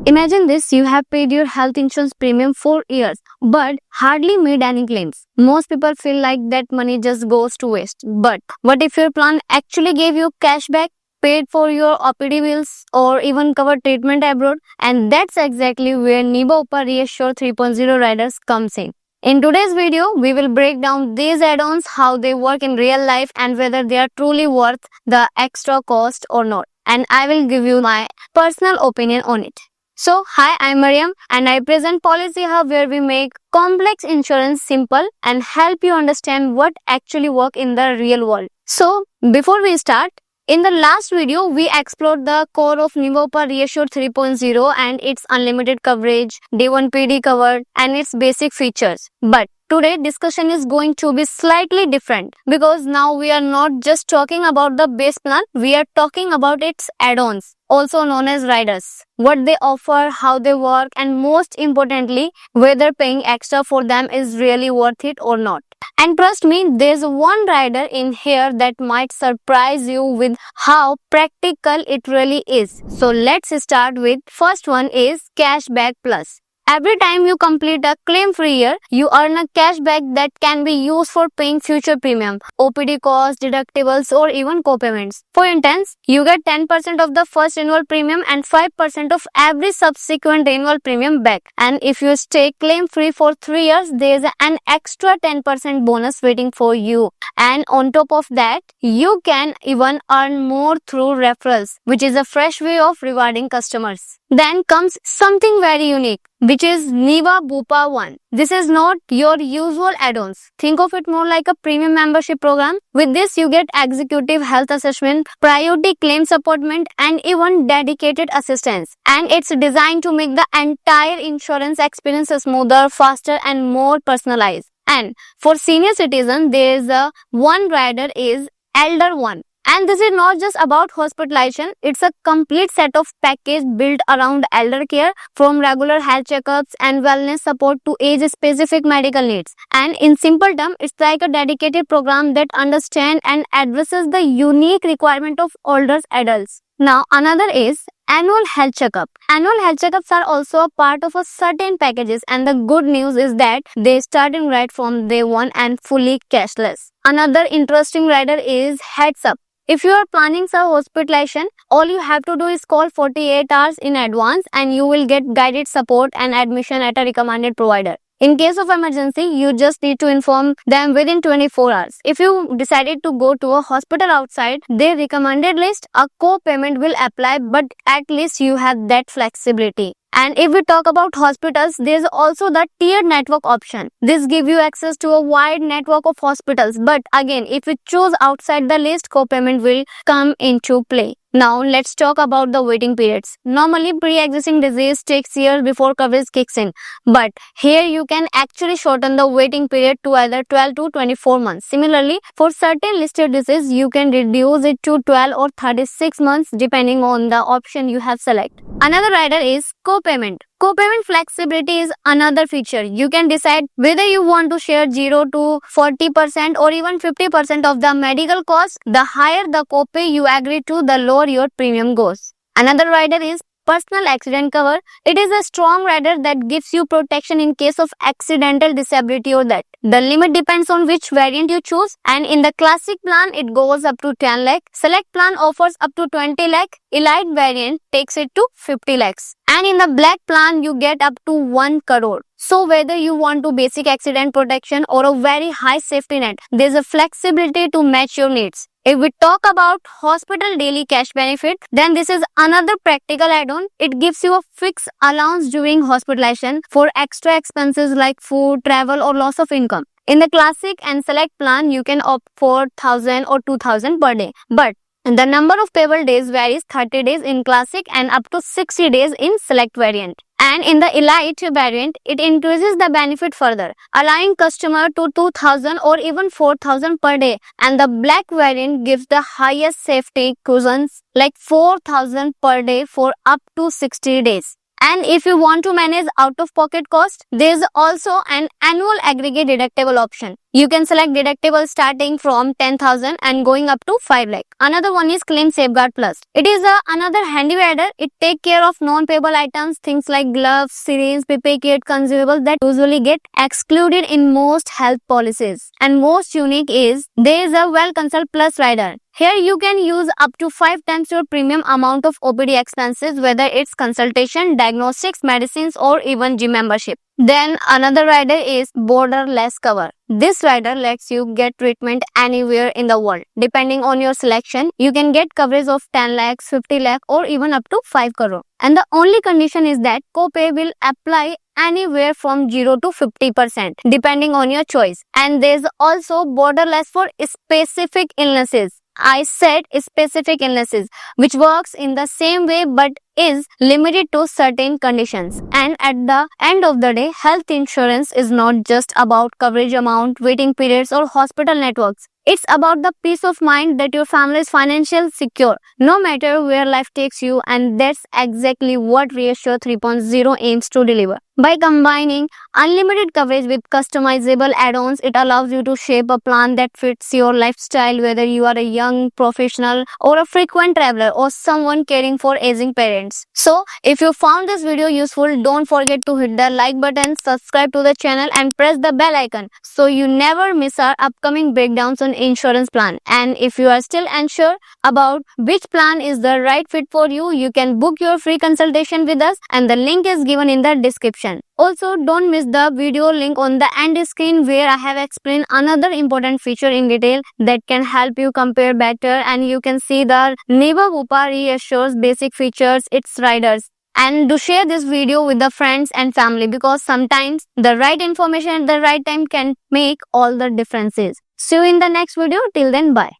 Imagine this, you have paid your health insurance premium for years but hardly made any claims. Most people feel like that money just goes to waste. But what if your plan actually gave you cash back, paid for your OPD bills, or even covered treatment abroad? And that's exactly where Niva Upar Reassure 3.0 riders comes in. In today's video, we will break down these add-ons, how they work in real life, and whether they are truly worth the extra cost or not. And I will give you my personal opinion on it. So, hi, I'm Mariam and I present Policy Hub, where we make complex insurance simple and help you understand what actually works in the real world. So, before we start, in the last video, we explored the core of Niva Upar Reassure 3.0 and its unlimited coverage, Day 1 PD cover, and its basic features. But today, discussion is going to be slightly different because now we are not just talking about the base plan, we are talking about its add-ons, also known as riders, what they offer, how they work, and most importantly, whether paying extra for them is really worth it or not. And trust me, there's one rider in here that might surprise you with how practical it really is. So let's start with first one is Cashback Plus. Every time you complete a claim-free year, you earn a cashback that can be used for paying future premium, OPD costs, deductibles, or even co-payments. For instance, you get 10% of the first annual premium and 5% of every subsequent annual premium back. And if you stay claim-free for 3 years, there is an extra 10% bonus waiting for you. And on top of that, you can even earn more through referrals, which is a fresh way of rewarding customers. Then comes something very unique, which is Niva Bupa One. This is not your usual add-ons. Think of it more like a premium membership program. With this, you get executive health assessment, priority claim support, and even dedicated assistance. And it's designed to make the entire insurance experience smoother, faster, and more personalized. And for senior citizens, there is a one rider is Elder One. And this is not just about hospitalization, it's a complete set of package built around elder care, from regular health checkups and wellness support to age-specific medical needs. And in simple terms, it's like a dedicated program that understands and addresses the unique requirement of older adults. Now, another is annual health checkup. Annual health checkups are also a part of a certain packages, and the good news is that they starting right from day one and fully cashless. Another interesting rider is Heads Up. If you are planning some hospitalization, all you have to do is call 48 hours in advance and you will get guided support and admission at a recommended provider. In case of emergency, you just need to inform them within 24 hours. If you decided to go to a hospital outside their recommended list, a co-payment will apply, but at least you have that flexibility. And if we talk about hospitals, there is also the tiered network option. This gives you access to a wide network of hospitals. But again, if you choose outside the list, co-payment will come into play. Now, let's talk about the waiting periods. Normally, pre-existing disease takes years before coverage kicks in. But here you can actually shorten the waiting period to either 12 to 24 months. Similarly, for certain listed diseases, you can reduce it to 12 or 36 months depending on the option you have selected. Another rider is co-payment. Co-payment flexibility is another feature. You can decide whether you want to share 0 to 40% or even 50% of the medical cost. The higher the copay you agree to, the lower your premium goes. Another rider is personal accident cover. It is a strong rider that gives you protection in case of accidental disability or death. The limit depends on which variant you choose, and in the classic plan it goes up to 10 lakh. Select plan offers up to 20 lakh. Elite variant takes it to 50 lakhs. And in the black plan you get up to 1 crore. So whether you want to basic accident protection or a very high safety net, there is a flexibility to match your needs. If we talk about hospital daily cash benefit, then this is another practical add-on. It gives you a fixed allowance during hospitalization for extra expenses like food, travel, or loss of income. In the classic and select plan, you can opt for 1,000 or 2,000 per day. But the number of payable days varies, 30 days in classic and up to 60 days in select variant. And in the elite variant, it increases the benefit further, allowing customer to 2,000 or even 4,000 per day. And the black variant gives the highest safety cushions like 4,000 per day for up to 60 days. And if you want to manage out-of-pocket cost, there is also an annual aggregate deductible option. You can select deductible starting from 10,000 and going up to 5 lakh. Another one is Claim Safeguard Plus. It is another handy rider. It takes care of non-payable items, things like gloves, syringes, PPE kit, consumables that usually get excluded in most health policies. And most unique is there is a Well Consult Plus rider. Here you can use up to 5 times your premium amount of OPD expenses, whether it's consultation, diagnostics, medicines, or even gym membership. Then another rider is Borderless Cover. This rider lets you get treatment anywhere in the world. Depending on your selection, you can get coverage of 10 lakhs, 50 lakh or even up to 5 crore. And the only condition is that copay will apply anywhere from 0 to 50% depending on your choice. And there's also Borderless for specific illnesses. I said specific illnesses, which works in the same way but is limited to certain conditions. And at the end of the day, health insurance is not just about coverage amount, waiting periods or hospital networks. It's about the peace of mind that your family is financially secure, no matter where life takes you, and that's exactly what Reassure 3.0 aims to deliver. By combining unlimited coverage with customizable add-ons, it allows you to shape a plan that fits your lifestyle, whether you are a young professional or a frequent traveler or someone caring for aging parents. So, if you found this video useful, don't forget to hit the like button, subscribe to the channel and press the bell icon so you never miss our upcoming breakdowns on insurance plan. And if you are still unsure about which plan is the right fit for you, you can book your free consultation with us and the link is given in the description. Also, don't miss the video link on the end screen where I have explained another important feature in detail that can help you compare better, and you can see the Niva Bupa Reassures basic features, its riders. And do share this video with the friends and family because sometimes the right information at the right time can make all the differences. See you in the next video. Till then, bye.